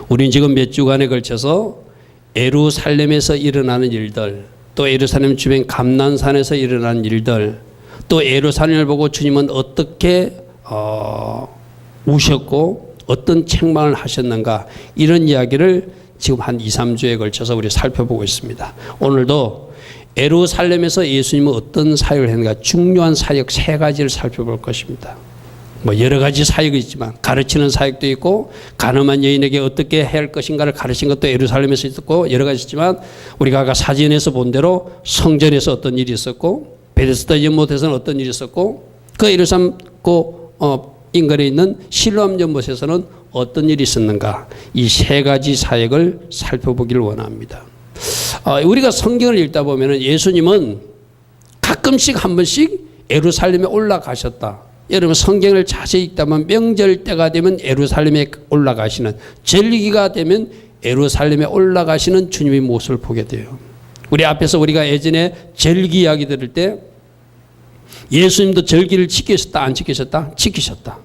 우린 지금 몇 주간에 걸쳐서 예루살렘에서 일어나는 일들, 또 예루살렘 주변 감난산에서 일어나는 일들, 또 예루살렘을 보고 주님은 어떻게 우셨고 어떤 책망을 하셨는가, 이런 이야기를 지금 한 2, 3주에 걸쳐서 우리 살펴보고 있습니다. 오늘도 예루살렘에서 예수님은 어떤 사역을 했는가, 중요한 사역 3가지를 살펴볼 것입니다. 뭐 여러 가지 사역이 있지만 가르치는 사역도 있고, 가늠한 여인에게 어떻게 해야 할 것인가를 가르친 것도 예루살렘에서 있었고, 여러 가지 있지만 우리가 아까 사진에서 본 대로 성전에서 어떤 일이 있었고, 베데스다 연못에서는 어떤 일이 있었고, 그 예루살렘 인근에 있는 실로암 연못에서는 어떤 일이 있었는가, 이 3가지 사역을 살펴보기를 원합니다. 우리가 성경을 읽다 보면 예수님은 가끔씩 한 번씩 예루살렘에 올라가셨다. 여러분 성경을 자세히 읽다 보면 명절 때가 되면 예루살렘에 올라가시는, 절기가 되면 예루살렘에 올라가시는 주님의 모습을 보게 돼요. 우리 앞에서 우리가 예전에 절기 이야기 들을 때 예수님도 절기를 지키셨다 안 지키셨다? 지키셨다.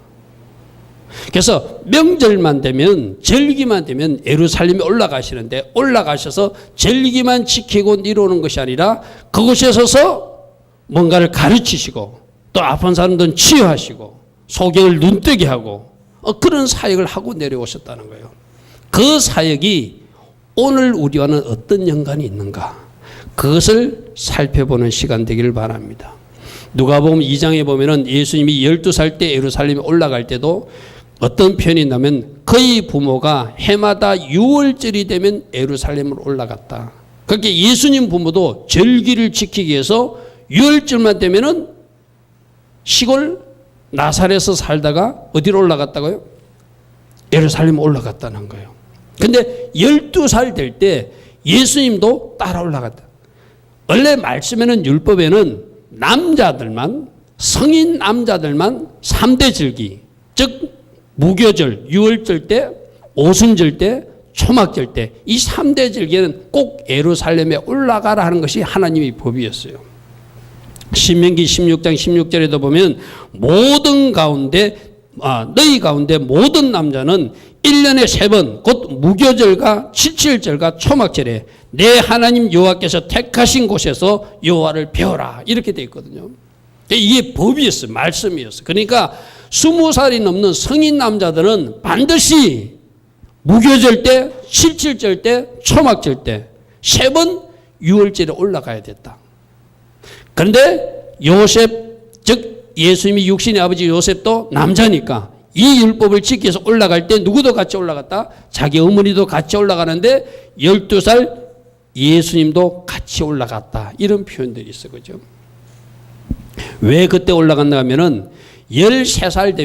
그래서 명절만 되면, 절기만 되면 예루살렘에 올라가시는데, 올라가셔서 절기만 지키고 이루는 것이 아니라 그곳에 서서 뭔가를 가르치시고, 또 아픈 사람들은 치유하시고, 소경을 눈뜨게 하고, 그런 사역을 하고 내려오셨다는 거예요. 그 사역이 오늘 우리와는 어떤 연관이 있는가, 그것을 살펴보는 시간 되기를 바랍니다. 누가복음 2장에 보면은 예수님이 12살 때 예루살렘에 올라갈 때도 어떤 표현이 있냐면, 그의 부모가 해마다 6월절이 되면 예루살렘으로 올라갔다. 그렇게 예수님 부모도 절기를 지키기 위해서 6월절만 되면은 시골 나사렛에서 살다가 어디로 올라갔다고요? 예루살렘에 올라갔다는 거예요. 근데 12살 될 때 예수님도 따라 올라갔다. 원래 말씀에는, 율법에는 남자들만, 성인 남자들만 3대 절기, 즉 무교절, 유월절 때, 오순절 때, 초막절 때, 이 3대 절기는 꼭 예루살렘에 올라가라 하는 것이 하나님의 법이었어요. 신명기 16장 16절에도 보면 모든 가운데, 너희 가운데 모든 남자는 1년에 3번 곧 무교절과 칠칠절과 초막절에 내 하나님 여호와께서 택하신 곳에서 여호와를 배워라, 이렇게 되어 있거든요. 이게 법이었어요. 말씀이었어요. 그러니까 20살이 넘는 성인 남자들은 반드시 무교절 때, 칠칠절 때, 초막절 때 3번 6월절에 올라가야 됐다. 그런데 요셉, 즉 예수님이 육신의 아버지 요셉도 남자니까 이 율법을 지키기 위해서 올라갈 때 누구도 같이 올라갔다? 자기 어머니도 같이 올라가는데 12살 예수님도 같이 올라갔다. 이런 표현들이 있어요. 그죠? 왜 그때 올라갔나 하면은 13살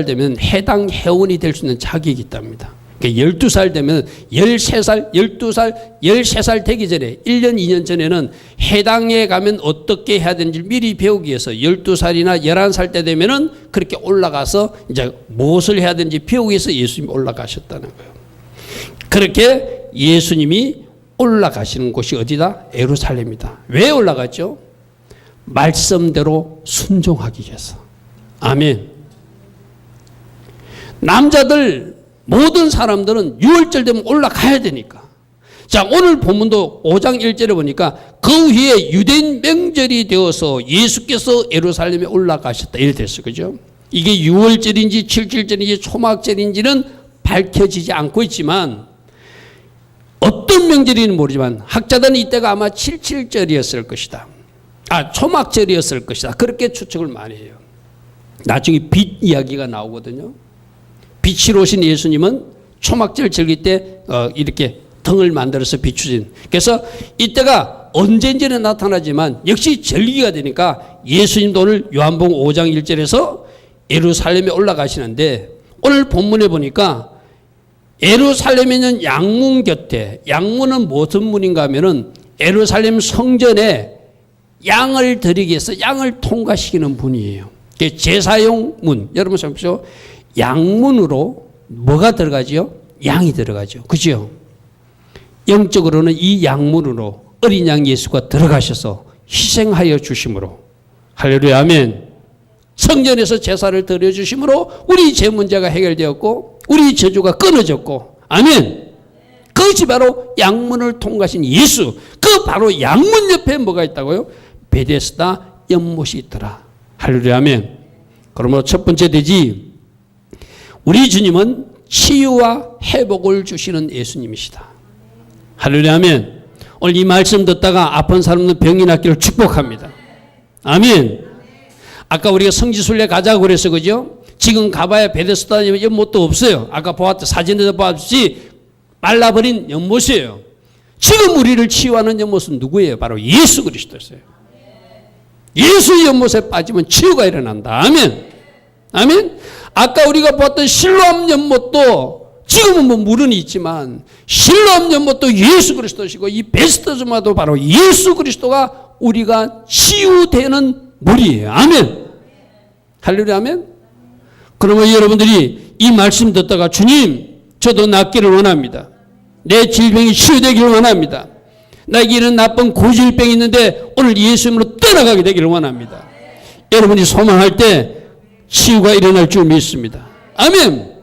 되면 해당 회원이 될 수 있는 자격이 있답니다. 그러니까 12살 되면 13살 되기 전에 1년, 2년 전에는 해당에 가면 어떻게 해야 되는지 미리 배우기 위해서 12살이나 11살 때 되면은 그렇게 올라가서 이제 무엇을 해야 되는지 배우기 위해서 예수님이 올라가셨다는 거예요. 그렇게 예수님이 올라가시는 곳이 어디다? 예루살렘이다. 왜 올라갔죠? 말씀대로 순종하기 위해서. 아멘. 남자들 모든 사람들은 6월절 되면 올라가야 되니까. 자, 오늘 본문도 5장 1절에 보니까 그 후에 유대인 명절이 되어서 예수께서 예루살렘에 올라가셨다, 이렇게 됐어요. 그죠? 이게 6월절인지 7절인지 초막절인지는 밝혀지지 않고 있지만, 어떤 명절인지는 모르지만 학자들은 이때가 아마 7.7절이었을 것이다. 초막절이었을 것이다. 그렇게 추측을 많이 해요. 나중에 빛 이야기가 나오거든요. 빛으로 오신 예수님은 초막절 절기 때 이렇게 등을 만들어서 비추신. 그래서 이때가 언제인지는 나타나지만 역시 절기가 되니까 예수님도 오늘 요한복음 5장 1절에서 예루살렘에 올라가시는데, 오늘 본문에 보니까 예루살렘에 있는 양문 곁에, 양문은 무슨 문인가 하면은 예루살렘 성전에 양을 드리기 위해서 양을 통과시키는 문이에요. 제사용 문. 여러분 보십시오. 양문으로 뭐가 들어가지요? 양이 들어가죠. 그죠? 영적으로는 이 양문으로 어린 양 예수가 들어가셔서 희생하여 주심으로, 할렐루야, 아멘. 성전에서 제사를 드려주심으로 우리 죄 문제가 해결되었고 우리 저주가 끊어졌고 아멘. 그것이 바로 양문을 통과하신 예수. 그 바로 양문 옆에 뭐가 있다고요? 베데스다 연못이 있더라. 할렐루야, 아멘. 그러므로 첫 번째 되지, 우리 주님은 치유와 회복을 주시는 예수님이시다. 할렐루야, 아멘. 오늘 이 말씀 듣다가 아픈 사람은 병이 낫기를 축복합니다. 아멘. 아까 우리가 성지순례 가자고 그래서 그죠? 지금 가봐야 베데스다 연못도 없어요. 아까 보았죠. 사진에서 보았지 말라버린 연못이에요. 지금 우리를 치유하는 연못은 누구예요? 바로 예수 그리스도였어요. 예수 연못에 빠지면 치유가 일어난다. 아멘. 아멘. 아까 우리가 보았던 실로암 연못도 지금은 뭐 물은 있지만 실로암 연못도 예수 그리스도시고 이 베스터즈마도 바로 예수 그리스도가 우리가 치유되는 물이에요. 아멘. 할렐루야, 아멘. 그러면 여러분들이 이 말씀 듣다가 주님, 저도 낫기를 원합니다. 내 질병이 치유되기를 원합니다. 나에게 이런 나쁜 고질병이 있는데 오늘 예수님으로 떠나가게 되기를 원합니다. 여러분이 소망할 때 치유가 일어날 줄 믿습니다. 아멘.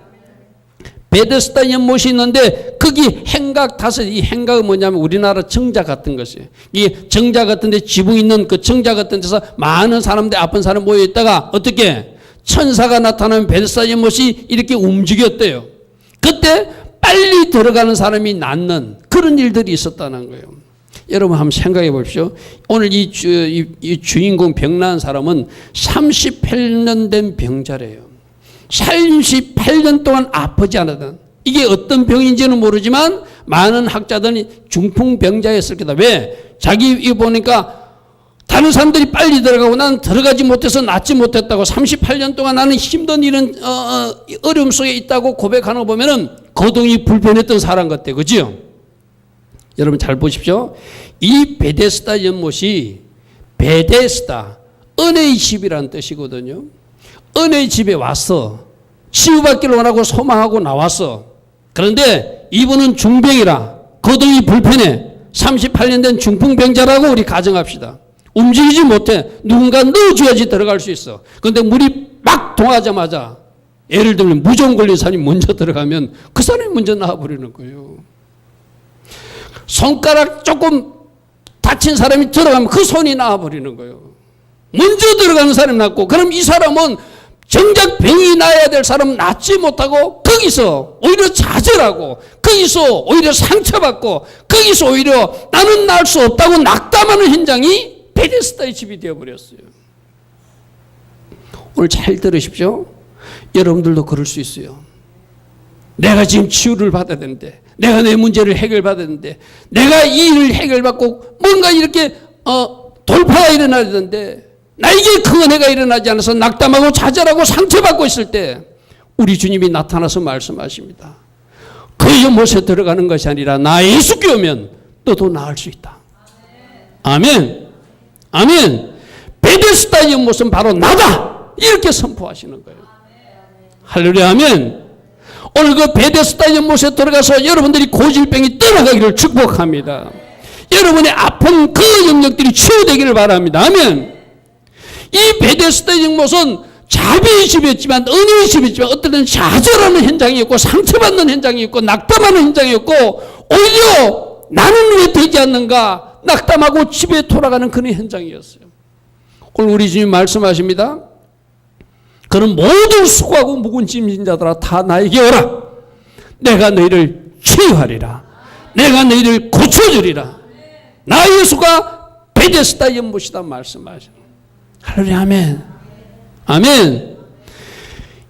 베데스다 연못이 있는데 거기 행각 다섯, 이 행각은 뭐냐면 우리나라 정자 같은 것이에요. 이 정자 같은 데 지붕 있는 그 정자 같은 데서 많은 사람들, 아픈 사람 모여 있다가 어떻게 천사가 나타나면 베데스다 연못이 이렇게 움직였대요. 그때 빨리 들어가는 사람이 낫는 그런 일들이 있었다는 거예요. 여러분 한번 생각해 보십시오. 오늘 이 주인공 병 나은 사람은 38년 된 병자래요. 38년 동안 아프지 않았던, 이게 어떤 병인지는 모르지만 많은 학자들이 중풍병자였을 거다. 왜? 자기 이거 보니까 다른 사람들이 빨리 들어가고 나는 들어가지 못해서 낫지 못했다고, 38년 동안 나는 힘든 이런 어려움 속에 있다고 고백하는 거 보면은 거동이 불편했던 사람 같아. 그죠? 여러분 잘 보십시오. 이 베데스다 연못이 베데스다, 은혜의 집이라는 뜻이거든요. 은혜의 집에 와서 치유받기를 원하고 소망하고 나왔어. 그런데 이분은 중병이라 거동이 불편해. 38년 된 중풍병자라고 우리 가정합시다. 움직이지 못해. 누군가 넣어줘야지 들어갈 수 있어. 그런데 물이 막 동하자마자 예를 들면 무좀 걸린 사람이 먼저 들어가면 그 사람이 먼저 나와버리는 거예요. 손가락 조금 다친 사람이 들어가면 그 손이 나와버리는 거예요. 먼저 들어가는 사람이 낫고, 그럼 이 사람은 정작 병이 나야 될 사람은 낫지 못하고 거기서 오히려 좌절하고 거기서 오히려 상처받고 거기서 오히려 나는 날 수 없다고 낙담하는 현장이 베데스다의 집이 되어버렸어요. 오늘 잘 들으십시오. 여러분들도 그럴 수 있어요. 내가 지금 치유를 받아야 되는데, 내가 내 문제를 해결받아야 되는데, 내가 이 일을 해결받고 뭔가 이렇게 돌파가 일어나야 되는데 나에게 그 은혜가 일어나지 않아서 낙담하고 좌절하고 상처받고 있을 때 우리 주님이 나타나서 말씀하십니다. 그 연못에 들어가는 것이 아니라 나 예수께 오면 너도 나을 수 있다. 아멘. 아멘. 베데스다 연못은 바로 나다. 이렇게 선포하시는 거예요. 할렐루야, 아멘. 오늘 그 베데스다 연못에 들어가서 여러분들이 고질병이 떠나가기를 축복합니다. 여러분의 아픈 그 영역들이 치유되기를 바랍니다. 아멘. 이 베데스다 연못은 자비의 집이었지만, 은혜의 집이었지만 어떤 때는 좌절하는 현장이었고 상처받는 현장이었고 낙담하는 현장이었고, 오히려 나는 왜 되지 않는가 낙담하고 집에 돌아가는 그런 현장이었어요. 오늘 우리 주님 말씀하십니다. 그는 모든 수고하고 무거운 짐진 자들아 다 나에게 오라. 내가 너희를 치유하리라. 내가 너희를 고쳐주리라. 나 예수가 베데스다 연못이다 말씀하시는. 할렐루야, 아멘. 아멘.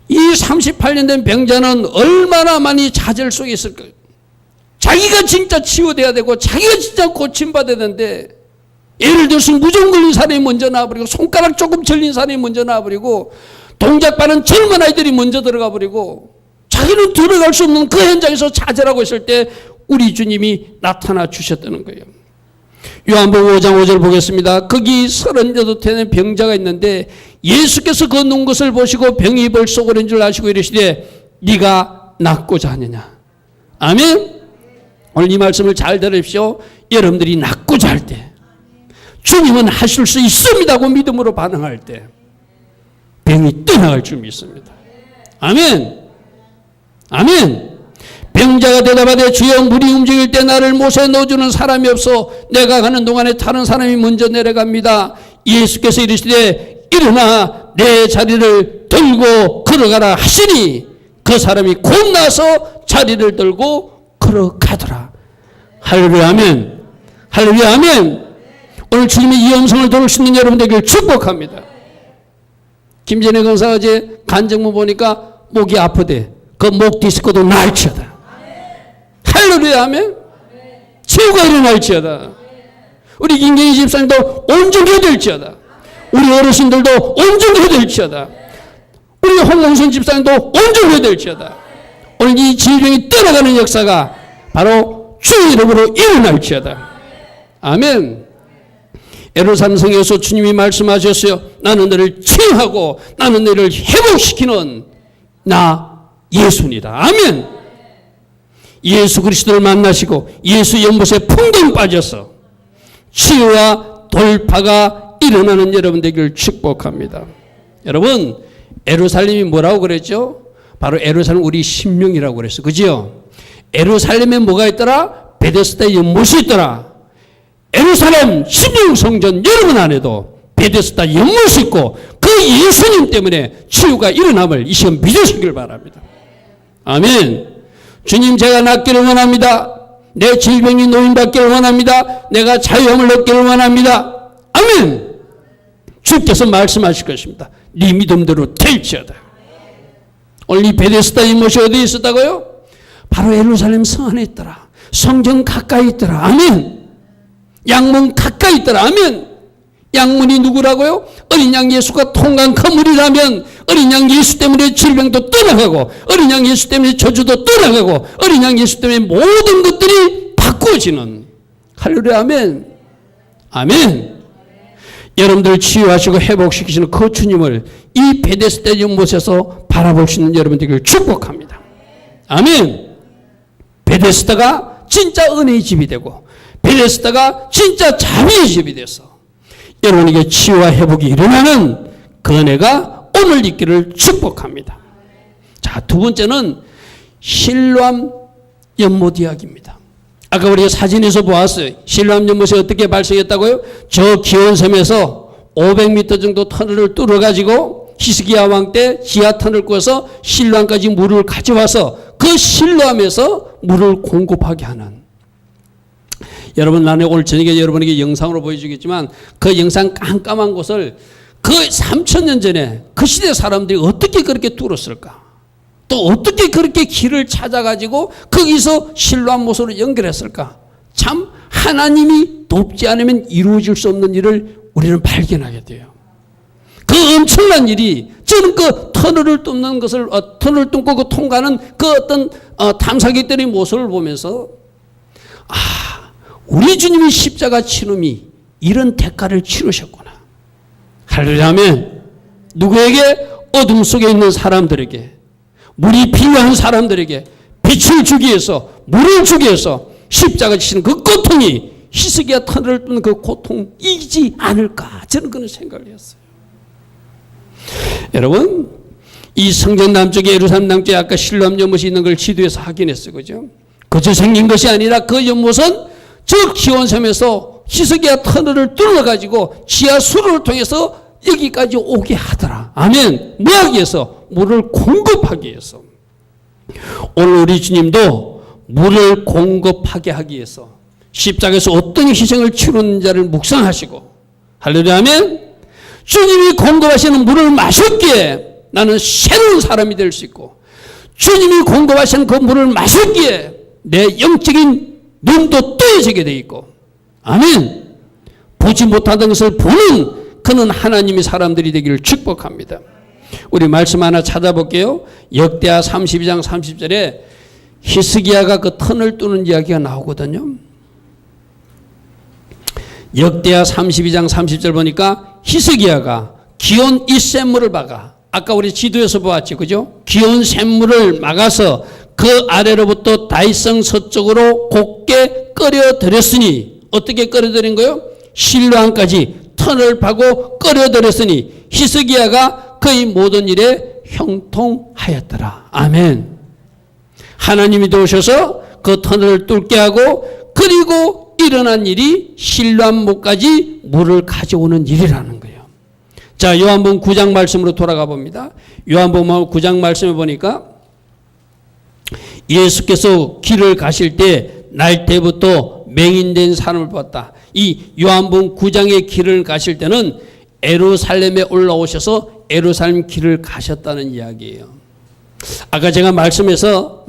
이 38년 된 병자는 얼마나 많이 좌절 속에 있을까요? 자기가 진짜 치유돼야 되고 자기가 진짜 고침받아야 되는데, 예를 들어서 무좀 걸린 사람이 먼저 나와버리고 손가락 조금 절린 사람이 먼저 나와버리고 동작반은 젊은 아이들이 먼저 들어가 버리고 자기는 들어갈 수 없는 그 현장에서 좌절하고 있을 때 우리 주님이 나타나 주셨다는 거예요. 요한복음 5장 5절 보겠습니다. 거기 38세 되는 병자가 있는데 예수께서 그 누운 것을 보시고 병이 벌써 오랜 줄 아시고 이르시되 네가 낫고자 하느냐. 아멘. 오늘 이 말씀을 잘 들으십시오. 여러분들이 낫고자 할 때, 주님은 하실 수 있습니다고 믿음으로 반응할 때 병이 떠나갈 줄 믿습니다. 아멘. 아멘. 병자가 대답하되 주여 물이 움직일 때 나를 못에 넣어주는 사람이 없어 내가 가는 동안에 다른 사람이 먼저 내려갑니다. 예수께서 이르시되 일어나 내 자리를 들고 걸어가라 하시니 그 사람이 곧 나서 자리를 들고 걸어가더라. 할렐루야 아멘. 할렐루야 아멘. 오늘 주님의 이 음성을 들을 수 있는 여러분 되길 축복합니다. 김전혜 강사 어제 간증문 보니까 목이 아프대. 그 목 디스크도 날치어다. 할렐루야 아멘. 치유가 일어날지어다. 우리 김경희 집사님도 온전히 될지어다. 우리 어르신들도 온전히 될지어다. 우리 홍홍선 집사님도 온전히 될지어다. 오늘 이 질병이 떠나가는 역사가 바로 주의 이름으로 일어날지어다. 아멘. 예루살렘 성에서 주님이 말씀하셨어요. 나는 너를 치유하고 나는 너를 회복시키는 나 예수니다. 아멘. 예수 그리스도를 만나시고 예수 연못에 풍덩 빠져서 치유와 돌파가 일어나는 여러분 되기를 축복합니다. 여러분 예루살렘이 뭐라고 그랬죠? 바로 예루살렘 우리 신명이라고 그랬어. 그죠? 예루살렘에 뭐가 있더라? 베데스다 연못이 있더라. 예루살렘 신명 성전 여러분 안에도 베데스다 연못이 있고 그 예수님 때문에 치유가 일어남을 이 시간 믿으시길 바랍니다. 아멘. 주님 제가 낫기를 원합니다. 내 질병이 노인받기를 원합니다. 내가 자유함을 얻기를 원합니다. 아멘. 주께서 말씀하실 것입니다. 네 믿음대로 될지어다. 오늘 이 베데스다 연못이 어디에 있었다고요? 바로 예루살렘 성 안에 있더라. 성전 가까이 있더라. 아멘. 양문 가까이 있더라. 아멘. 양문이 누구라고요? 어린 양 예수가 통간 그물이라면 어린 양 예수 때문에 질병도 떠나가고 어린 양 예수 때문에 저주도 떠나가고 어린 양 예수 때문에 모든 것들이 바꾸어지는 할렐루야 아멘. 아멘. 여러분들 치유하시고 회복시키시는 그 주님을 이 베데스다 연못에서 바라볼 수 있는 여러분들을 축복합니다. 아멘. 베데스다가 진짜 은혜의 집이 되고 베데스다가 진짜 자비의 집이 돼서 여러분에게 치유와 회복이 일어나는 그 은혜가 오늘 있기를 축복합니다. 자, 두 번째는 실로암 연못 이야기입니다. 아까 우리가 사진에서 보았어요. 실로암 연못이 어떻게 발생했다고요? 저 기온섬에서 500m 정도 터널을 뚫어가지고 히스기야 왕 때 지하 터널을 꾸어서 실로암까지 물을 가져와서 그 실로암에서 물을 공급하게 하는. 여러분 나는 오늘 저녁에 여러분에게 영상으로 보여주겠지만 그 영상 깜깜한 곳을 그 3000년 전에 그 시대 사람들이 어떻게 그렇게 뚫었을까? 또 어떻게 그렇게 길을 찾아가지고 거기서 실로암 못으로 연결했을까? 참 하나님이 돕지 않으면 이루어질 수 없는 일을 우리는 발견하게 돼요. 그 엄청난 일이 저는 그 터널을 뚫는 것을 터널을 뚫고 그 통과하는 그 어떤 탐사객들의 모습을 보면서 우리 주님이 십자가 치름이 이런 대가를 치르셨구나. 할렐루야 아멘. 누구에게? 어둠 속에 있는 사람들에게, 물이 필요한 사람들에게 빛을 주기 위해서, 물을 주기 위해서 십자가 지시는 그 고통이 히스기야 터널을 뚫는 그 고통이지 않을까, 저는 그런 생각을 했어요. 여러분 이 성전 남쪽에 예루살렘 남쪽에 아까 실로암 연못이 있는 걸 지도에서 확인했어요. 그죠? 그저 생긴 것이 아니라 그 연못은 저 기온섬에서 히스기야 터널을 뚫어가지고 지하 수로를 통해서 여기까지 오게 하더라. 아멘. 뭐 하기 위해서? 물을 공급하기 위해서. 오늘 우리 주님도 물을 공급하게 하기 위해서 십자가에서 어떤 희생을 치르는지를 묵상하시고, 할렐루야 아멘. 주님이 공급하시는 물을 마셨기에 나는 새로운 사람이 될 수 있고, 주님이 공급하시는 그 물을 마셨기에 내 영적인 눈도 뜨여지게 돼 있고, 아멘. 보지 못하던 것을 보는 그는 하나님의 사람들이 되기를 축복합니다. 우리 말씀 하나 찾아볼게요. 역대하 32장 30절에 히스기야가 그 터널 뚫는 이야기가 나오거든요. 역대하 32장 30절 보니까 히스기야가 기온 이 샘물을 막아, 아까 우리 지도에서 보았지, 그죠? 기온 샘물을 막아서 그 아래로부터 다윗성 서쪽으로 곱게 끌어들였으니, 어떻게 끌어들인 거요? 실로암까지 터널을 파고 끌어들였으니 히스기야가 그의 모든 일에 형통하였더라. 아멘. 하나님이 도우셔서 그 터널을 뚫게 하고, 그리고 일어난 일이 실로암목까지 물을 가져오는 일이라는 거예요. 자, 요한복음 9장 말씀으로 돌아가 봅니다. 요한복음 9장 말씀에 보니까 예수께서 길을 가실 때 날 때부터 맹인된 사람을 봤다. 이 요한복음 9장의 길을 가실 때는 예루살렘에 올라오셔서 예루살렘 길을 가셨다는 이야기예요. 아까 제가 말씀에서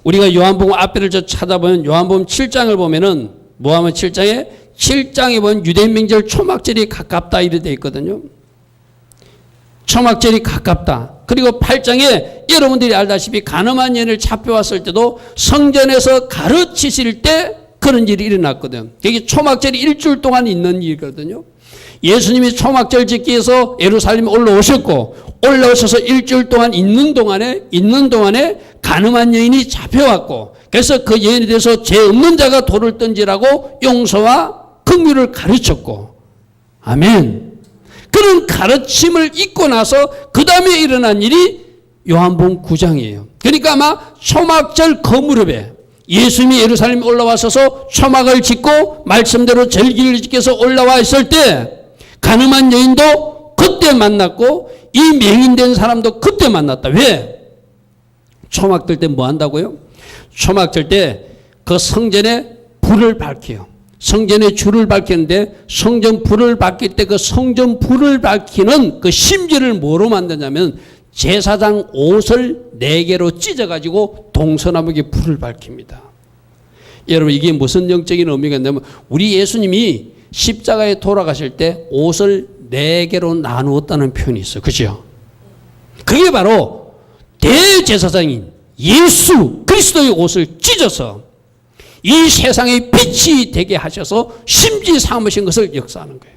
우리가 요한복음 앞에를 찾아보면 요한복음 7장을 보면은 뭐하면 7장에 보면 유대인 명절 초막절이 가깝다 이렇게 되어 있거든요. 초막절이 가깝다. 그리고 8장에 여러분들이 알다시피 가늠한 여인을 잡혀왔을 때도 성전에서 가르치실 때 그런 일이 일어났거든요. 이게 초막절이 일주일 동안 있는 일이거든요. 예수님이 초막절 짓기 위해서 예루살렘에 올라오셨고, 올라오셔서 일주일 동안 있는 동안에 가늠한 여인이 잡혀왔고, 그래서 그 여인에 대해서 죄 없는 자가 돌을 던지라고 용서와 긍휼을 가르쳤고, 아멘. 그런 가르침을 잊고 나서 그 다음에 일어난 일이 요한복음 9장이에요. 그러니까 아마 초막절 거무렵에 예수님이 예루살렘에 올라와서 초막을 짓고 말씀대로 절기를 지켜서 올라와 있을 때 가늠한 여인도 그때 만났고 이 맹인된 사람도 그때 만났다. 왜? 초막들 때 뭐 한다고요? 초막절 때 그 성전에 불을 밝혀요. 성전에 줄을 밝히는데 성전 불을 밝힐 때 그 성전 불을 밝히는 그 심지를 뭐로 만드냐면 제사장 옷을 4개로 찢어가지고 동서남북에 불을 밝힙니다. 여러분 이게 무슨 영적인 의미가 있냐면 우리 예수님이 십자가에 돌아가실 때 옷을 4개로 나누었다는 표현이 있어요. 그죠? 그게 바로 대제사장인 예수 그리스도의 옷을 찢어서 이 세상의 빛이 되게 하셔서 심지 삼으신 것을 역사하는 거예요.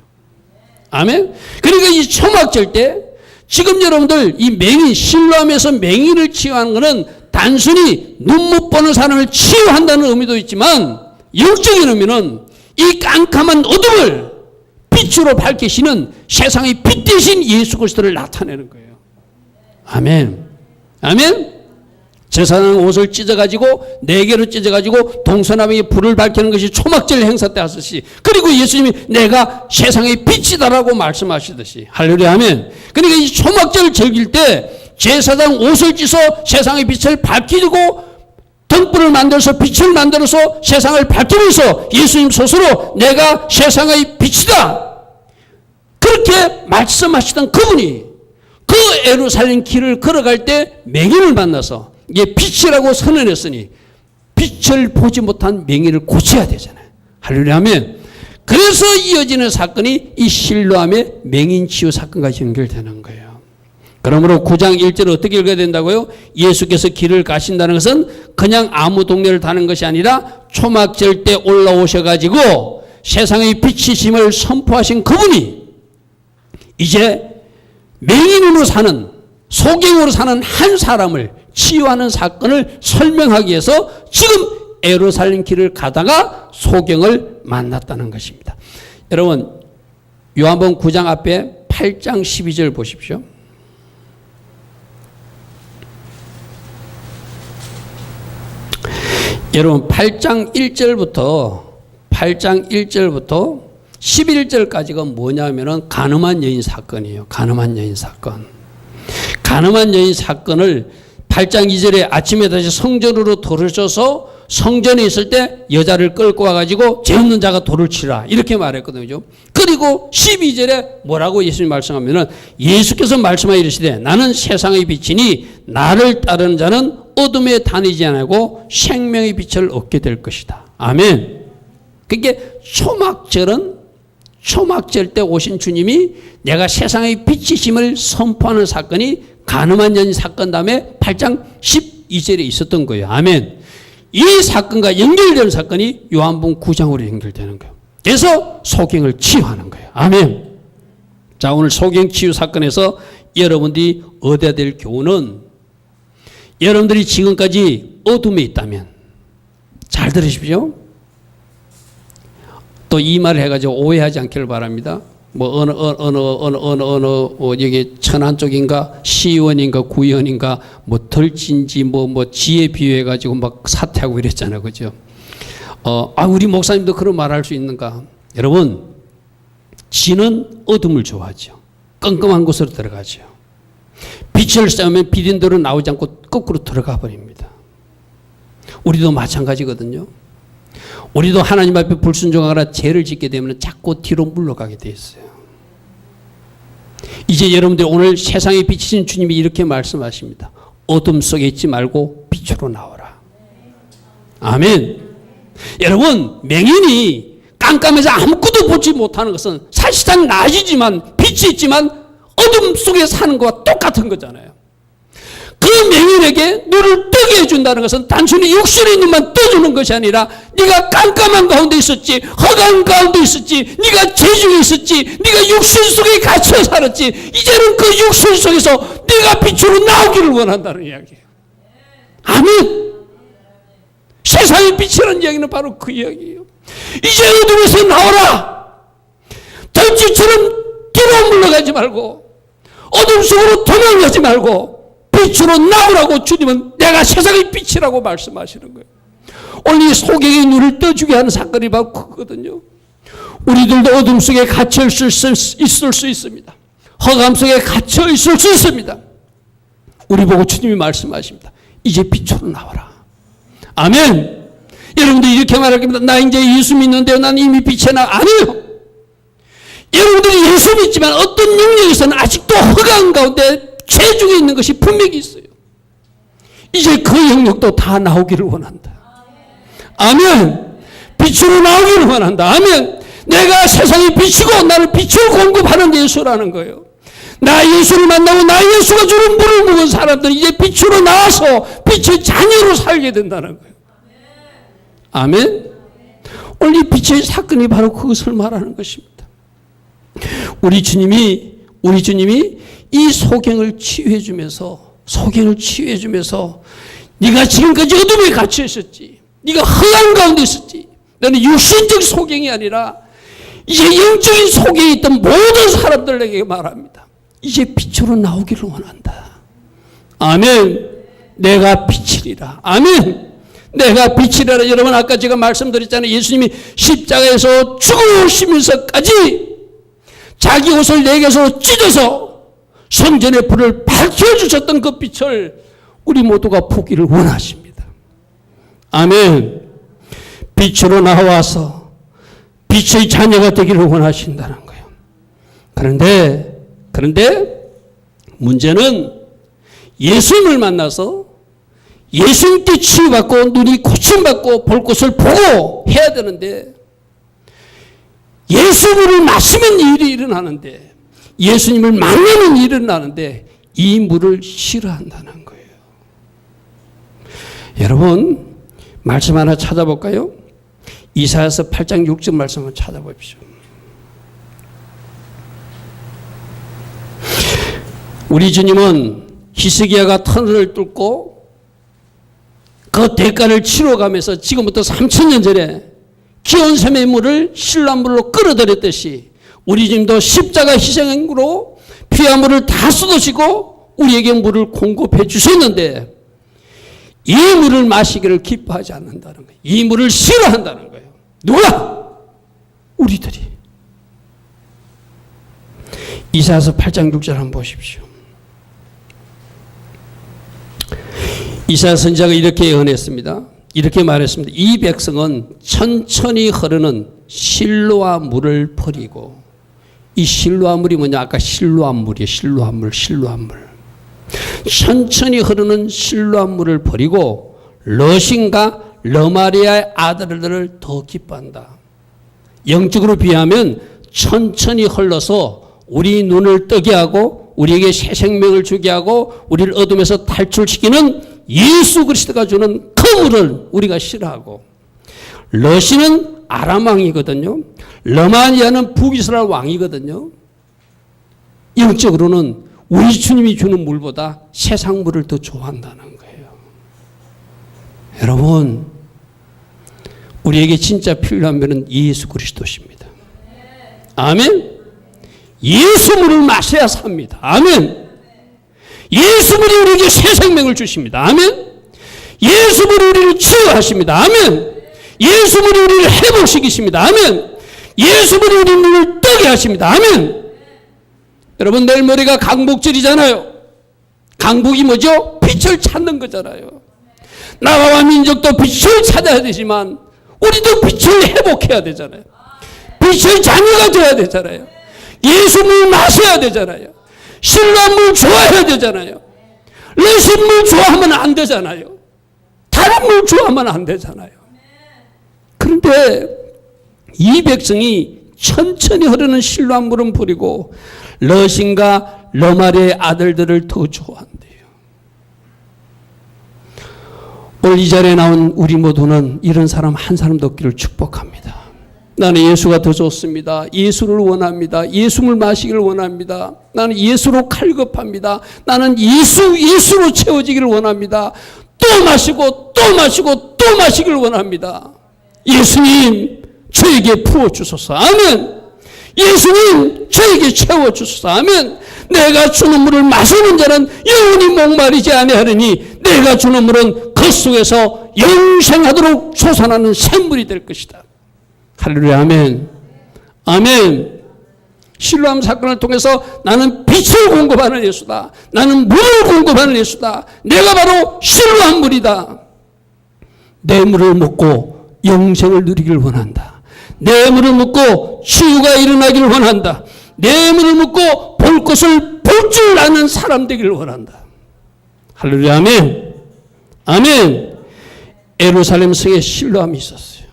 아멘? 그러니까 이 초막절 때 지금 여러분들 이 맹인, 실로암에서 맹인을 치유하는 것은 단순히 눈 못 보는 사람을 치유한다는 의미도 있지만 영적인 의미는 이 깜깜한 어둠을 빛으로 밝히시는 세상의 빛 대신 예수 그리스도를 나타내는 거예요. 아멘. 아멘. 제사장 옷을 찢어가지고 4개로 찢어가지고 동서남북에 불을 밝히는 것이 초막절 행사 때 하듯이, 그리고 예수님이 내가 세상의 빛이다라고 말씀하시듯이, 할렐루야 아멘. 그러니까 이 초막절을 즐길 때 제사장 옷을 찢어 세상의 빛을 밝히고 등불을 만들어서 빛을 만들어서 세상을 밝히면서 예수님 스스로 내가 세상의 빛이다 그렇게 말씀하시던 그분이 그 예루살렘 길을 걸어갈 때 맹인을 만나서 이게 빛이라고 선언했으니 빛을 보지 못한 맹인을 고쳐야 되잖아요. 할렐루야 아멘. 그래서 이어지는 사건이 이 실로암의 맹인 치유 사건과 연결되는 거예요. 그러므로 9장 1절을 어떻게 읽어야 된다고요? 예수께서 길을 가신다는 것은 그냥 아무 동네를 다는 것이 아니라 초막절 때 올라오셔가지고 세상의 빛이심을 선포하신 그분이 이제 맹인으로 사는, 소경으로 사는 한 사람을 치유하는 사건을 설명하기 위해서 지금 예루살렘 길을 가다가 소경을 만났다는 것입니다. 여러분 요한복음 9장 앞에 8장 12절 보십시오. 여러분 8장 1절부터 11절까지가 뭐냐면은 가늠한 여인 사건이에요. 가늠한 여인 사건. 가늠한 여인 사건을 8장 2절에 아침에 다시 성전으로 돌을 쳐서 성전에 있을 때 여자를 끌고 와가지고 죄 없는 자가 돌을 치라 이렇게 말했거든요. 그리고 12절에 뭐라고 예수님이 말씀하면은 예수께서 말씀하여 이르시되 나는 세상의 빛이니 나를 따르는 자는 어둠에 다니지 않고 생명의 빛을 얻게 될 것이다. 아멘. 그러니까 초막절 때 오신 주님이 내가 세상의 빛이심을 선포하는 사건이 가늠한 여인 사건 다음에 8장 12절에 있었던 거예요. 아멘. 이 사건과 연결되는 사건이 요한복음 9장으로 연결되는 거예요. 그래서 소경을 치유하는 거예요. 아멘. 자, 오늘 소경 치유 사건에서 여러분들이 얻어야 될 교훈은 여러분들이 지금까지 어둠에 있다면 잘 들으십시오. 또 이 말을 해가지고 오해하지 않기를 바랍니다. 뭐 여기 천안 쪽인가 시의원인가 구의원인가 뭐 덜진지 뭐 지에 비유해 가지고 막 사퇴하고 이랬잖아요, 그죠? 우리 목사님도 그런 말할 수 있는가? 여러분, 지는 어둠을 좋아하죠. 깜깜한 곳으로 들어가죠. 빛을 쐬면 비린 대로 나오지 않고 거꾸로 들어가 버립니다. 우리도 마찬가지거든요. 우리도 하나님 앞에 불순종하거나 죄를 짓게 되면 자꾸 뒤로 물러가게 돼 있어요. 이제 여러분들 오늘 세상에 비치신 주님이 이렇게 말씀하십니다. 어둠 속에 있지 말고 빛으로 나오라. 아멘. 여러분, 맹인이 깜깜해서 아무것도 보지 못하는 것은 사실상 낮이지만 빛이 있지만 어둠 속에 사는 것과 똑같은 거잖아요. 그 맹인에게 눈을 뜨게 해준다는 것은 단순히 육신의 눈만 떠주는 것이 아니라 네가 깜깜한 가운데 있었지, 허간 가운데 있었지, 네가 죄중에 있었지, 네가 육신 속에 갇혀 살았지, 이제는 그 육신 속에서 네가 빛으로 나오기를 원한다는 이야기예요. 아멘. 세상의 빛이라는 이야기는 바로 그 이야기예요. 이제 어둠에서 나오라. 덜쥐처럼 뒤로 물러가지 말고 어둠 속으로 도망가지 말고 빛으로 나오라고 주님은 내가 세상의 빛이라고 말씀하시는 거예요. 오늘 이 소경의 눈을 떠주게 하는 사건이 바로 그거거든요. 우리들도 어둠 속에 갇혀 있을 수 있습니다. 허감 속에 갇혀 있을 수 있습니다. 우리 보고 주님이 말씀하십니다. 이제 빛으로 나와라. 아멘. 여러분들 이렇게 말할 겁니다. 나 이제 예수 믿는데요. 난 이미 빛에 아니에요. 여러분들이 예수 믿지만 어떤 영역에서는 아직도 허감 가운데 죄 중에 있는 것이 분명히 있어요. 이제 그 영역도 다 나오기를 원한다. 아멘. 빛으로 나오기를 원한다. 아멘. 내가 세상의 빛이고 나를 빛을 공급하는 예수라는 거예요. 나 예수를 만나고 나 예수가 주는 물을 먹은 사람들이 이제 빛으로 나와서 빛의 자녀로 살게 된다는 거예요. 아멘. 오늘 이 빛의 사건이 바로 그것을 말하는 것입니다. 우리 주님이 이 소경을 치유해 주면서 네가 지금까지 어둠에 갇혀 있었지, 네가 허감 가운데 있었지, 너는 육신적 소경이 아니라 이제 영적인 소경에 있던 모든 사람들에게 말합니다. 이제 빛으로 나오기를 원한다. 아멘. 내가 빛이리라. 아멘. 내가 빛이라. 여러분, 아까 제가 말씀드렸잖아요. 예수님이 십자가에서 죽으시면서까지 자기 옷을 내게서 찢어서 성전의 불을 밝혀주셨던 그 빛을 우리 모두가 보기를 원하십니다. 아멘. 빛으로 나와서 빛의 자녀가 되기를 원하신다는 거예요. 그런데 문제는 예수님을 만나서 예수님께 치유받고 눈이 고침받고 볼 것을 보고 해야 되는데, 예수님을 마시면 일이 일어나는데, 예수님을 만나는 일이 일어나는데 이 물을 싫어한다는 거예요. 여러분, 말씀 하나 찾아볼까요? 이사야서 8장 6절 말씀 한번 찾아보십시오. 우리 주님은 히스기야가 터널을 뚫고 그 대가를 치러가면서 지금부터 3000년 전에 기온샘의 물을 신란물로 끌어들였듯이 우리 주님도 십자가 희생으로 피와 물을 다 쏟으시고 우리에게 물을 공급해 주셨는데 이 물을 마시기를 기뻐하지 않는다는 거예요. 이 물을 싫어한다는 거예요. 누가? 우리들이. 이사야서 8장 6절 한번 보십시오. 이사야 선지자가 이렇게 예언했습니다. 이렇게 말했습니다. 이 백성은 천천히 흐르는 실로아 물을 버리고, 이 실로아 물이 뭐냐? 아까 실로아 물이에요. 실로아 물. 천천히 흐르는 실로아 물을 버리고 러신과 러마리아의 아들들을 더 기뻐한다. 영적으로 비하면 천천히 흘러서 우리 눈을 뜨게 하고 우리에게 새 생명을 주게 하고 우리를 어둠에서 탈출시키는 예수 그리스도가 주는 그 물을 우리가 싫어하고, 러시는 아람 왕이거든요. 러마리아는 북이스라엘 왕이거든요. 영적으로는 우리 주님이 주는 물보다 세상 물을 더 좋아한다는 거예요. 여러분, 우리에게 진짜 필요한 분은 예수 그리스도십니다. 아멘. 예수물을 마셔야 삽니다. 아멘. 예수물이 우리에게 새 생명을 주십니다. 아멘. 예수물이 우리를 치유하십니다. 아멘. 예수물이 우리를 회복시키십니다. 아멘. 예수물이 우리 눈을 뜨게 하십니다. 아멘. 여러분, 내일 모레가 강복절이잖아요. 강복이 뭐죠? 빛을 찾는 거잖아요. 나라와 민족도 빛을 찾아야 되지만 우리도 빛을 회복해야 되잖아요. 빛의 자녀가 되어야 되잖아요. 예수물 마셔야 되잖아요. 신라물 좋아해야 되잖아요. 레신물 좋아하면 안 되잖아요. 다른 물 좋아하면 안 되잖아요. 그런데 이 백성이 천천히 흐르는 신라물은 버리고 러신과 러마리의 아들들을 더 좋아한대요. 오늘 이 자리에 나온 우리 모두는 이런 사람 한 사람도 없기를 축복합니다. 나는 예수가 더 좋습니다. 예수를 원합니다. 예수를 마시기를 원합니다. 나는 예수로 칼급합니다. 나는 예수로 채워지기를 원합니다. 또 마시고 또 마시고 또 마시기를 원합니다. 예수님, 저에게 부어주소서. 아멘. 예수님, 저에게 채워주소서. 아멘. 내가 주는 물을 마시는 자는 영원히 목마르지 아니하느니 내가 주는 물은 그 속에서 영생하도록 솟아나는 샘물이 될 것이다. 할렐루야. 아멘. 아멘. 실로암 사건을 통해서 나는 빛을 공급하는 예수다. 나는 물을 공급하는 예수다. 내가 바로 실로암 물이다. 내 물을 먹고 영생을 누리기를 원한다. 내 물을 먹고 치유가 일어나기를 원한다. 내 물을 먹고 볼 것을 볼 줄 아는 사람 되기를 원한다. 할렐루야. 아멘. 아멘. 예루살렘 성에 실로암이 있었어요.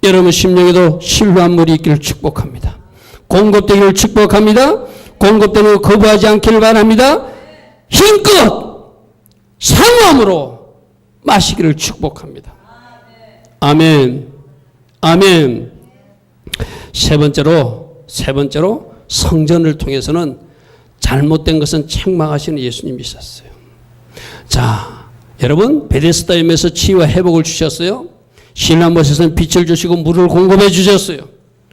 여러분 심령에도 실로암 물이 있기를 축복합니다. 공급되기를 축복합니다. 공급되는 거 거부하지 않기를 바랍니다. 힘껏 상함으로 마시기를 축복합니다. 아멘. 아멘. 세 번째로 성전을 통해서는 잘못된 것은 책망하시는 예수님이 있었어요. 자, 여러분 베데스다 염에서 치유와 회복을 주셨어요. 신라못에서는 빛을 주시고 물을 공급해 주셨어요.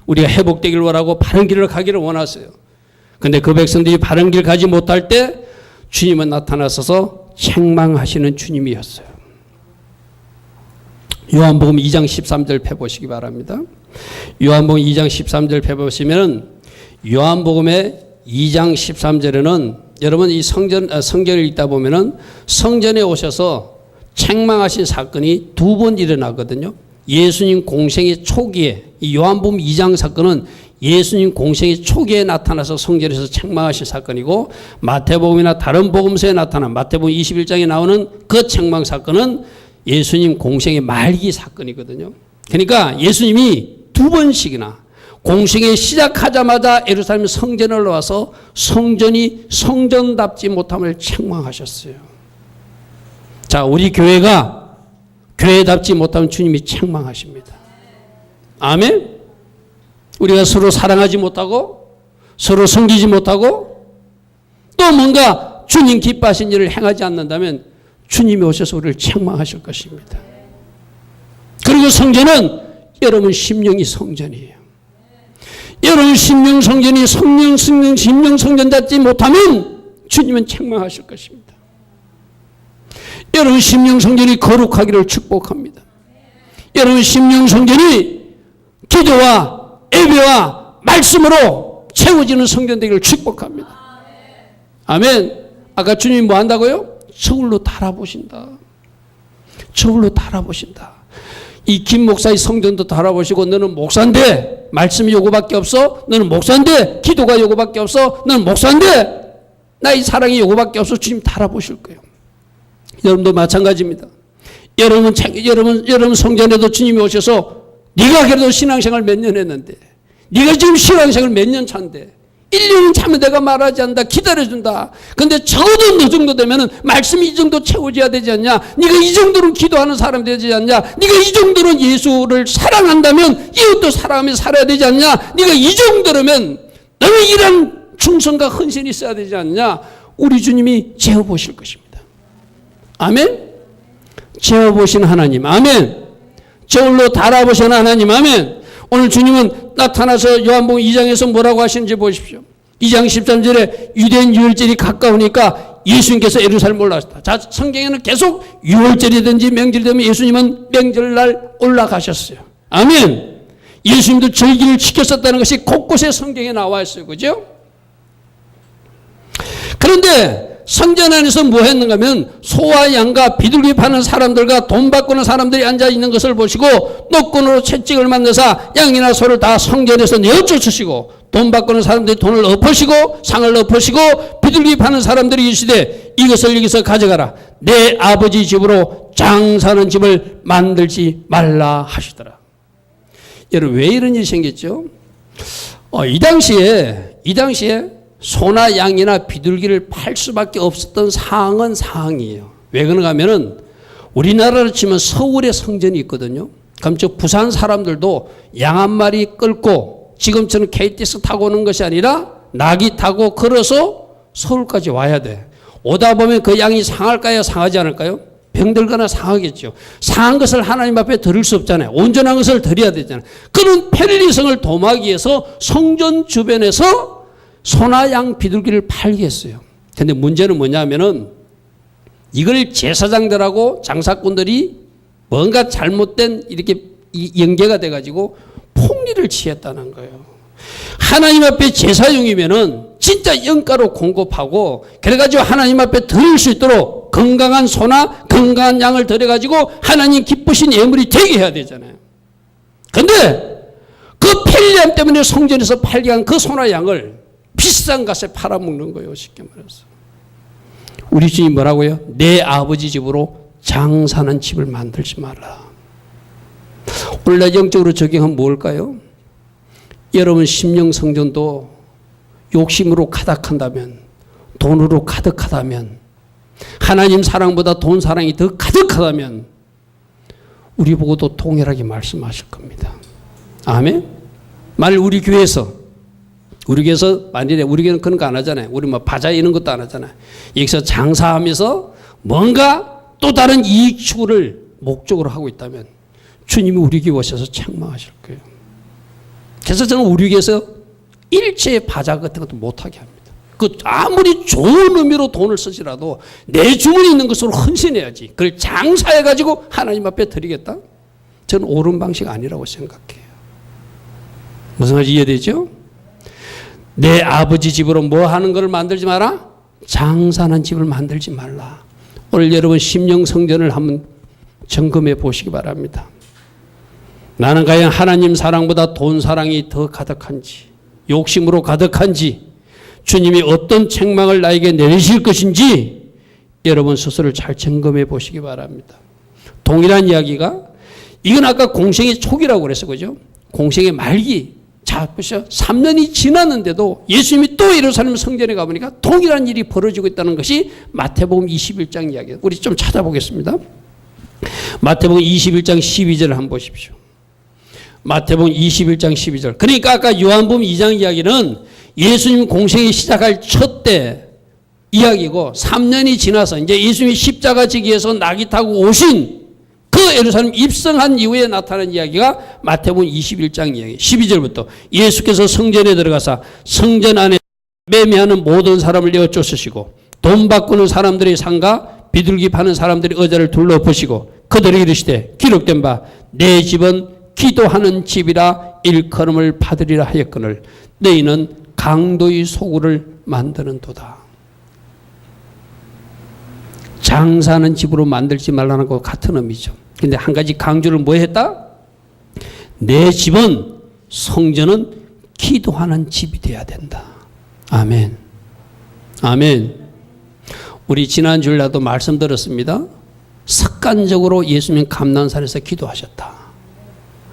우리가 회복되기를 원하고 바른 길을 가기를 원하세요. 그런데 그 백성들이 바른 길 가지 못할 때 주님은 나타나셔서 책망하시는 주님이었어요. 요한복음 2장 13절 펴보시기 바랍니다. 요한복음 2장 13절 펴보시면 요한복음의 2장 13절에는 여러분 이 성경을 읽다 보면은 성전에 오셔서 책망하신 사건이 두 번 일어나거든요. 예수님 공생의 초기에 이 요한복음 2장 사건은 예수님 공생의 초기에 나타나서 성전에서 책망하신 사건이고 마태복음이나 다른 복음서에 나타난 마태복음 21장에 나오는 그 책망 사건은 예수님 공생의 말기 사건이거든요. 그러니까 예수님이 두 번씩이나 공생에 시작하자마자 예루살렘 성전을 와서 성전이 성전답지 못함을 책망하셨어요. 자, 우리 교회가 교회답지 못하면 주님이 책망하십니다. 아멘. 우리가 서로 사랑하지 못하고 서로 섬기지 못하고 또 뭔가 주님 기뻐하신 일을 행하지 않는다면 주님이 오셔서 우리를 책망하실 것입니다. 그리고 성전은 여러분 심령이 성전이에요. 여러분 심령 성전이 심령 성전 잡지 못하면 주님은 책망하실 것입니다. 여러분 심령 성전이 거룩하기를 축복합니다. 여러분 심령 성전이 기도와 예배와 말씀으로 채워지는 성전 되기를 축복합니다. 아멘. 아까 주님이 뭐 한다고요? 저울로 달아보신다. 저울로 달아보신다. 이 김 목사의 성전도 달아보시고 너는 목사인데 말씀이 요거밖에 없어? 너는 목사인데 기도가 요거밖에 없어? 너는 목사인데 나의 사랑이 요거밖에 없어? 주님 달아보실 거예요. 여러분도 마찬가지입니다. 여러분 성전에도 주님이 오셔서 네가 그래도 신앙생활 몇 년 했는데 네가 지금 신앙생활 몇 년 차인데 1년 차면 내가 말하지 않는다. 기다려준다. 근데 적어도 너 정도 되면은 말씀이 이 정도 채워져야 되지 않냐? 네가 이 정도는 기도하는 사람이 되지 않냐? 네가 이 정도는 예수를 사랑한다면 이웃도 사랑하며 살아야 되지 않냐? 네가 이 정도라면 너는 이런 충성과 헌신이 있어야 되지 않냐? 우리 주님이 재어보실 것입니다. 아멘? 재어보신 하나님. 아멘. 저울로 달아보신 하나님. 아멘. 오늘 주님은 나타나서 요한복음 2장에서 뭐라고 하시는지 보십시오. 2장 13절에 유대인 유월절이 가까우니까 예수님께서 예루살렘 올라가셨다. 자, 성경에는 계속 유월절이든지 명절이 되면 예수님은 명절날 올라가셨어요. 아멘. 예수님도 절기를 지켰었다는 것이 곳곳에 성경에 나와 있어요. 그죠? 그런데 성전 안에서 뭐 했는가 하면 소와 양과 비둘기 파는 사람들과 돈 바꾸는 사람들이 앉아 있는 것을 보시고 노끈으로 채찍을 만드사 양이나 소를 다 성전에서 내어쫓으시고 돈 바꾸는 사람들이 돈을 엎으시고 상을 엎으시고 비둘기 파는 사람들이 이르시되 이것을 여기서 가져가라. 내 아버지 집으로 장사하는 집을 만들지 말라 하시더라. 여러분 왜 이런 일이 생겼죠? 이 당시에 소나 양이나 비둘기를 팔 수밖에 없었던 상황은 상황이에요. 왜 그런가 하면은 우리나라로 치면 서울에 성전이 있거든요. 그럼 저 부산 사람들도 양 한 마리 끌고 지금처럼 KTX 타고 오는 것이 아니라 낙이 타고 걸어서 서울까지 와야 돼. 오다 보면 그 양이 상할까요? 상하지 않을까요? 병들거나 상하겠죠. 상한 것을 하나님 앞에 드릴 수 없잖아요. 온전한 것을 드려야 되잖아요. 그런 편리성을 도모하기 위해서 성전 주변에서 소나 양 비둘기를 팔게 했어요. 근데 문제는 뭐냐면은 이걸 제사장들하고 장사꾼들이 뭔가 잘못된 이렇게 연계가 돼가지고 폭리를 취했다는 거예요. 하나님 앞에 제사용이면은 진짜 영가로 공급하고 그래가지고 하나님 앞에 드릴 수 있도록 건강한 소나 건강한 양을 드려가지고 하나님 기쁘신 예물이 되게 해야 되잖아요. 근데 그 편리함 때문에 성전에서 팔게 한 그 소나 양을 비싼 값에 팔아먹는 거예요. 쉽게 말해서. 우리 주님 뭐라고요? 내 아버지 집으로 장사하는 집을 만들지 마라. 오늘날 영적으로 적용하면 뭘까요? 여러분 심령 성전도 욕심으로 가득한다면, 돈으로 가득하다면, 하나님 사랑보다 돈 사랑이 더 가득하다면 우리 보고도 동일하게 말씀하실 겁니다. 아멘? 만일 우리 교회에서 만일에 우리 교회는 그런 거 안 하잖아요. 우리 뭐 바자 이런 것도 안 하잖아요. 여기서 장사하면서 뭔가 또 다른 이익 추구를 목적으로 하고 있다면 주님이 우리 교회 오셔서 책망하실 거예요. 그래서 저는 우리 교회에서 일체의 바자 같은 것도 못하게 합니다. 그 아무리 좋은 의미로 돈을 쓰지라도 내 주머니에 있는 것으로 헌신해야지. 그걸 장사해가지고 하나님 앞에 드리겠다? 저는 옳은 방식 아니라고 생각해요. 무슨 말인지 이해되죠? 내 아버지 집으로 뭐 하는 걸 만들지 마라? 장사하는 집을 만들지 말라. 오늘 여러분 심령 성전을 한번 점검해 보시기 바랍니다. 나는 과연 하나님 사랑보다 돈 사랑이 더 가득한지, 욕심으로 가득한지, 주님이 어떤 책망을 나에게 내리실 것인지 여러분 스스로를 잘 점검해 보시기 바랍니다. 동일한 이야기가, 이건 아까 공생의 초기라고 그랬어, 그죠? 공생의 말기. 자, 보시죠. 3년이 지났는데도 예수님이 또 예루살렘 성전에 가보니까 동일한 일이 벌어지고 있다는 것이 마태복음 21장 이야기예요. 우리 좀 찾아보겠습니다. 마태복음 21장 12절을 한번 보십시오. 마태복음 21장 12절. 그러니까 아까 요한복음 2장 이야기는 예수님 공생이 시작할 첫 때 이야기고 3년이 지나서 이제 예수님이 십자가 지기 위해서 낙이 타고 오신 그 예루살렘 입성한 이후에 나타난 이야기가 마태복음 21장 이야기 12절부터 예수께서 성전에 들어가서 성전 안에 매매하는 모든 사람을 내어 쫓으시고 돈 바꾸는 사람들의 상과 비둘기 파는 사람들의 의자를 둘러보시고 그들이 이르시되 기록된 바 내 집은 기도하는 집이라 일컬음을 받으리라 하였거늘 너희는 강도의 소굴을 만드는도다. 장사하는 집으로 만들지 말라는 것 같은 의미죠. 근데 한 가지 강조를 뭐 했다? 내 집은, 성전은 기도하는 집이 돼야 된다. 아멘. 아멘. 우리 지난 주일 날도 말씀 들었습니다. 습관적으로 예수님 감난산에서 기도하셨다.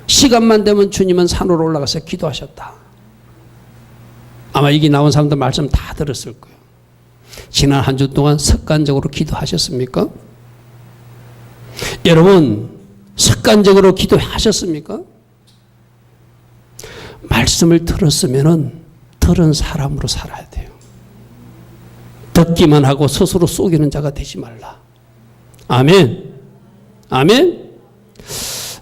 시간만 되면 주님은 산으로 올라가서 기도하셨다. 아마 여기 나온 사람들 말씀 다 들었을 거예요. 지난 한 주 동안 습관적으로 기도하셨습니까? 여러분 습관적으로 기도하셨습니까? 말씀을 들었으면 들은 사람으로 살아야 돼요. 듣기만 하고 스스로 속이는 자가 되지 말라. 아멘. 아멘.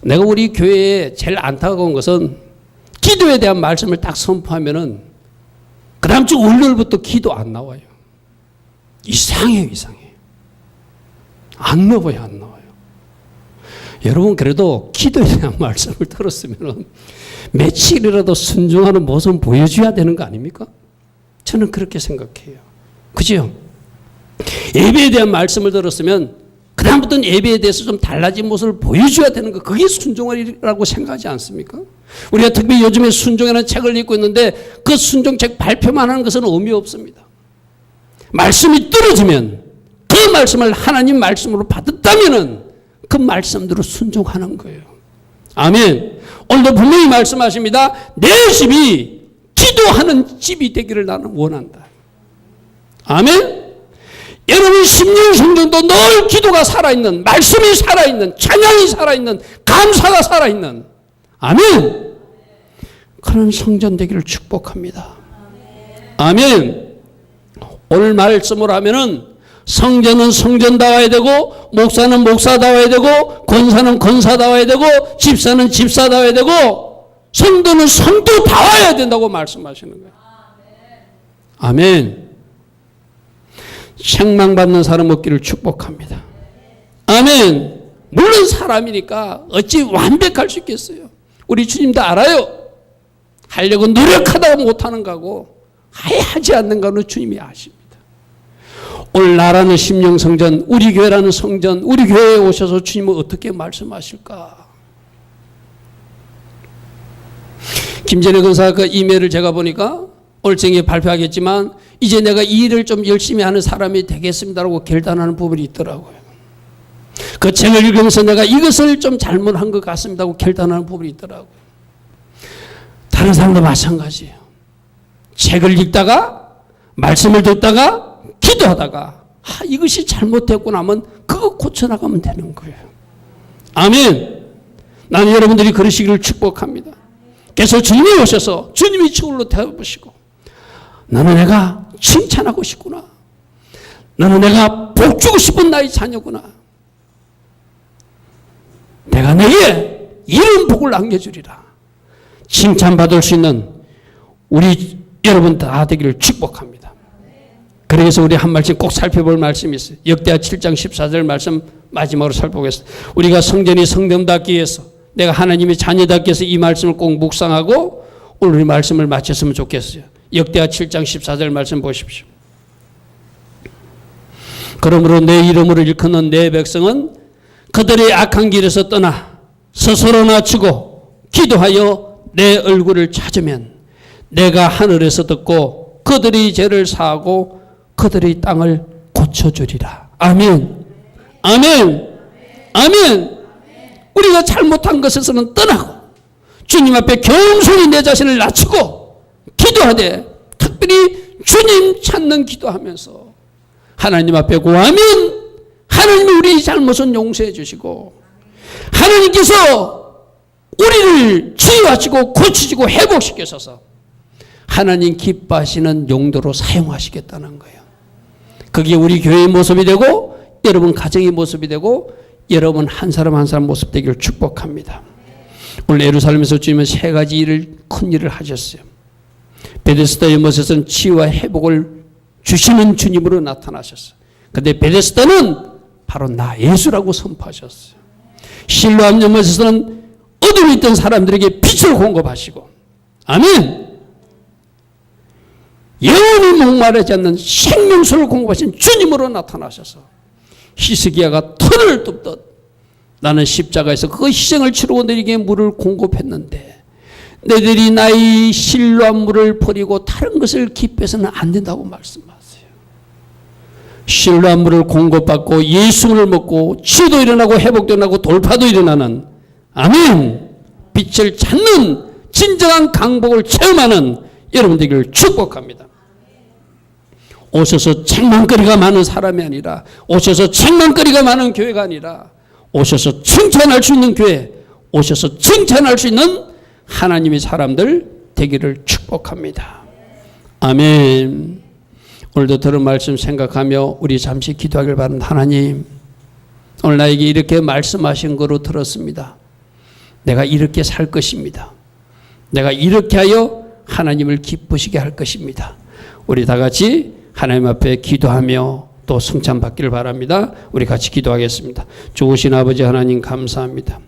내가 우리 교회에 제일 안타까운 것은 기도에 대한 말씀을 딱 선포하면은 그 다음 주 월요일부터 기도 안 나와요. 이상해요. 안 나와요. 여러분 그래도 기도에 대한 말씀을 들었으면 며칠이라도 순종하는 모습을 보여줘야 되는 거 아닙니까? 저는 그렇게 생각해요. 그죠? 예배에 대한 말씀을 들었으면 그 다음부터는 예배에 대해서 좀 달라진 모습을 보여줘야 되는 거, 그게 순종이라고 생각하지 않습니까? 우리가 특히 요즘에 순종이라는 책을 읽고 있는데 그 순종책 발표만 하는 것은 의미 없습니다. 말씀이 떨어지면 그 말씀을 하나님 말씀으로 받았다면은 그 말씀대로 순종하는 거예요. 아멘. 오늘도 분명히 말씀하십니다. 내 집이 기도하는 집이 되기를 나는 원한다. 아멘. 여러분 심령 성전도 늘 기도가 살아있는, 말씀이 살아있는, 찬양이 살아있는, 감사가 살아있는, 아멘. 그런 성전 되기를 축복합니다. 아멘. 오늘 말씀을 하면은 성전은 성전다워야 되고, 목사는 목사다워야 되고, 권사는 권사다워야 되고, 집사는 집사다워야 되고, 성도는 성도다워야 된다고 말씀하시는 거예요. 아멘. 책망받는 사람 없기를 축복합니다. 아멘. 물론 사람이니까 어찌 완벽할 수 있겠어요. 우리 주님도 알아요. 하려고 노력하다가 못하는 거고 아예 하지 않는 거는 주님이 아십니다. 오늘 나라는 심령성전, 우리 교회라는 성전, 우리 교회에 오셔서 주님은 어떻게 말씀하실까? 김전혜 권사 그 이메일을 제가 보니까 올생에 발표하겠지만 이제 내가 이 일을 좀 열심히 하는 사람이 되겠습니다라고 결단하는 부분이 있더라고요. 그 책을 읽으면서 내가 이것을 좀 잘못한 것 같습니다고 결단하는 부분이 있더라고요. 다른 사람도 마찬가지예요. 책을 읽다가 말씀을 듣다가 기도하다가 이것이 잘못됐구나 하면 그거 고쳐나가면 되는 거예요. 아멘. 나는 여러분들이 그러시기를 축복합니다. 그래서 주님이 오셔서 주님이 저울로 태워보시고 너는 내가 칭찬하고 싶구나. 너는 내가 복주고 싶은 나의 자녀구나. 내가 내게 이런 복을 남겨주리라. 칭찬받을 수 있는 우리 여러분 다 되기를 축복합니다. 그래서 우리 한 말씀 꼭 살펴볼 말씀이 있어요. 역대하 7장 14절 말씀 마지막으로 살펴보겠습니다. 우리가 성전이 성됨답기 위해서 내가 하나님의 자녀답기 위해서 이 말씀을 꼭 묵상하고 오늘 이 말씀을 마쳤으면 좋겠어요. 역대하 7장 14절 말씀 보십시오. 그러므로 내 이름으로 일컫는 내 백성은 그들의 악한 길에서 떠나 스스로 낮추고 기도하여 내 얼굴을 찾으면 내가 하늘에서 듣고 그들의 죄를 사하고 그들의 땅을 고쳐주리라. 아멘. 아멘. 아멘. 우리가 잘못한 것에서는 떠나고 주님 앞에 겸손히 내 자신을 낮추고 기도하되 특별히 주님 찾는 기도하면서 하나님 앞에 구하면 하나님이 우리 잘못은 용서해 주시고 하나님께서 우리를 치유하시고 고치시고 회복시켜서 하나님 기뻐하시는 용도로 사용하시겠다는 거예요. 그게 우리 교회의 모습이 되고 여러분 가정의 모습이 되고 여러분 한 사람 한 사람 모습 되기를 축복합니다. 오늘 예루살렘에서 주님은 세 가지 일을 큰 일을 하셨어요. 베데스다 연못에서는 치유와 회복을 주시는 주님으로 나타나셨어요. 그런데 베데스다는 바로 나 예수라고 선포하셨어요. 실로암 연못에서는 어둠에 있던 사람들에게 빛을 공급하시고 아멘. 영원히 목마르지 않는 생명수를 공급하신 주님으로 나타나셔서 히스기야가 털을 뜯듯 나는 십자가에서 그 희생을 치르고 너에게 물을 공급했는데 너희들이 나의 실로암 물을 버리고 다른 것을 기뻐해서는 안 된다고 말씀하세요. 실로암 물을 공급받고 예수를 먹고 치유도 일어나고 회복도 일어나고 돌파도 일어나는 아멘. 빛을 찾는 진정한 강복을 체험하는 여러분 되기를 축복합니다. 오셔서 책망거리가 많은 사람이 아니라 오셔서 책망거리가 많은 교회가 아니라 오셔서 칭찬할 수 있는 교회, 오셔서 칭찬할 수 있는 하나님의 사람들 되기를 축복합니다. 아멘. 오늘도 들은 말씀 생각하며 우리 잠시 기도하길 바랍니다. 하나님, 오늘 나에게 이렇게 말씀하신 거로 들었습니다. 내가 이렇게 살 것입니다. 내가 이렇게 하여 하나님을 기쁘시게 할 것입니다. 우리 다 같이 하나님 앞에 기도하며 또 승찬받기를 바랍니다. 우리 같이 기도하겠습니다. 좋으신 아버지 하나님 감사합니다.